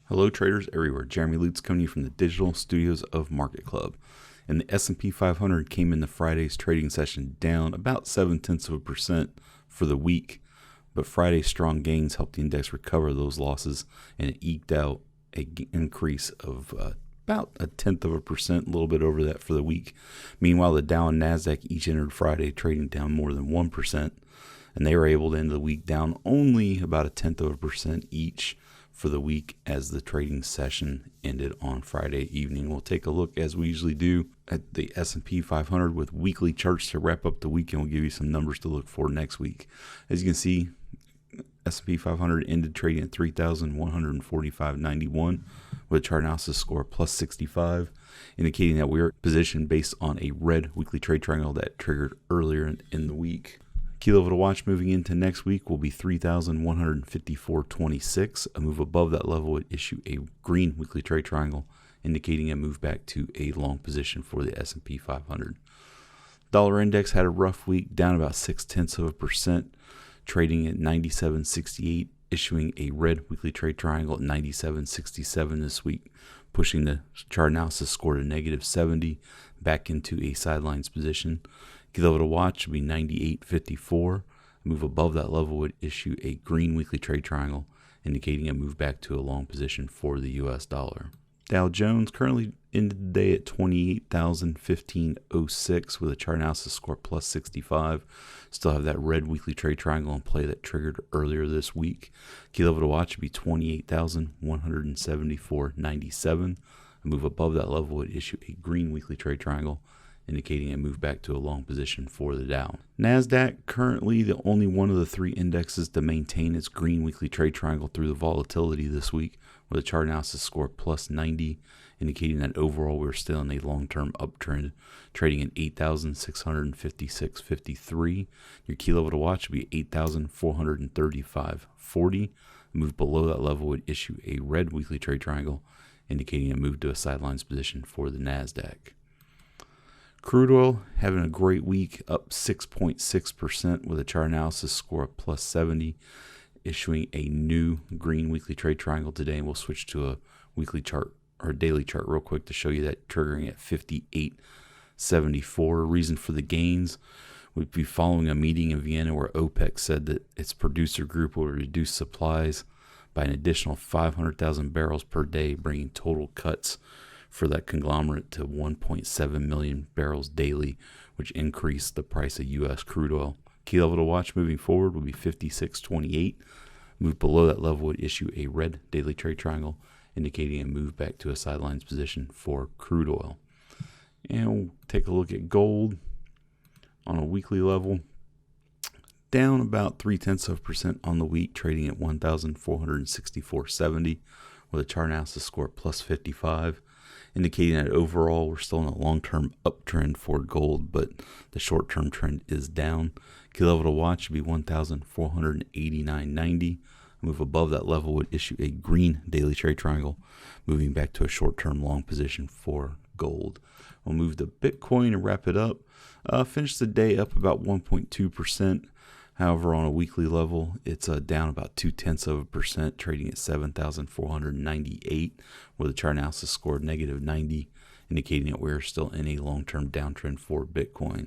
Hello traders everywhere, Jeremy Lutz coming to you from the digital studios of Market Club. And the S&P 500 came into Friday's trading session down about 0.7% for the week, but Friday's strong gains helped the index recover those losses, and it eked out an increase of about 0.1%, a little bit over that for the week. Meanwhile, the Dow and NASDAQ each entered Friday trading down more than 1%, and they were able to end the week down only about 0.1% each for the week as the trading session ended on Friday evening. We'll take a look, as we usually do, at the S&P 500 with weekly charts to wrap up the week, and we'll give you some numbers to look for next week. As you can see, S&P 500 ended trading at 3,145.91 with a chart analysis score plus 65, indicating that we're positioned based on a red weekly trade triangle that triggered earlier in the week. Key level to watch moving into next week will be 3,154.26. A move above that level would issue a green weekly trade triangle, indicating a move back to a long position for the S&P 500. Dollar index had a rough week, down about 0.6%, trading at 97.68, issuing a red weekly trade triangle at 97.67 this week, pushing the chart analysis score to -70 back into a sidelines position. Key level to watch would be 98.54. A move above that level would issue a green weekly trade triangle, indicating a move back to a long position for the US dollar. Dow Jones currently ended the day at 28,015.06 with a chart analysis score plus 65. Still have that red weekly trade triangle in play that triggered earlier this week. Key level to watch would be 28,174.97. A move above that level would issue a green weekly trade triangle, indicating a move back to a long position for the Dow. NASDAQ currently the only one of the three indexes to maintain its green weekly trade triangle through the volatility this week, with a chart analysis score plus 90, indicating that overall we're still in a long-term uptrend, trading at 8,656.53. Your key level to watch would be 8,435.40. A move below that level would issue a red weekly trade triangle, indicating a move to a sidelines position for the NASDAQ. Crude oil having a great week, up 6.6% with a chart analysis score of plus 70, issuing a new green weekly trade triangle today. And we'll switch to a weekly chart or a daily chart real quick to show you that, triggering at 58.74. Reason for the gains would be following a meeting in Vienna where OPEC said that its producer group will reduce supplies by an additional 500,000 barrels per day, bringing total cuts for that conglomerate to 1.7 million barrels daily, which increased the price of U.S. crude oil. Key level to watch moving forward will be 56.28. Move below that level would issue a red daily trade triangle, indicating a move back to a sidelines position for crude oil. And we'll take a look at gold on a weekly level. Down about 0.3% on the week, trading at 1,464.70 with a chart analysis score plus 55. Indicating that overall we're still in a long-term uptrend for gold, but the short-term trend is down. Key level to watch would be 1,489.90. A move above that level would issue a green daily trade triangle, moving back to a short-term long position for gold. We'll move to Bitcoin and wrap it up. Finish the day up about 1.2%. However, on a weekly level, it's down about 0.2%, trading at 7,498 with a chart analysis score -90, indicating that we're still in a long-term downtrend for Bitcoin.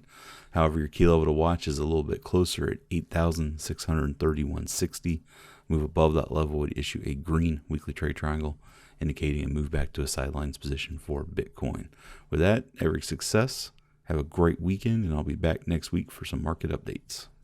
However, your key level to watch is a little bit closer at 8,631.60. Move above that level would issue a green weekly trade triangle, indicating a move back to a sidelines position for Bitcoin. With that, every success. Have a great weekend, and I'll be back next week for some market updates.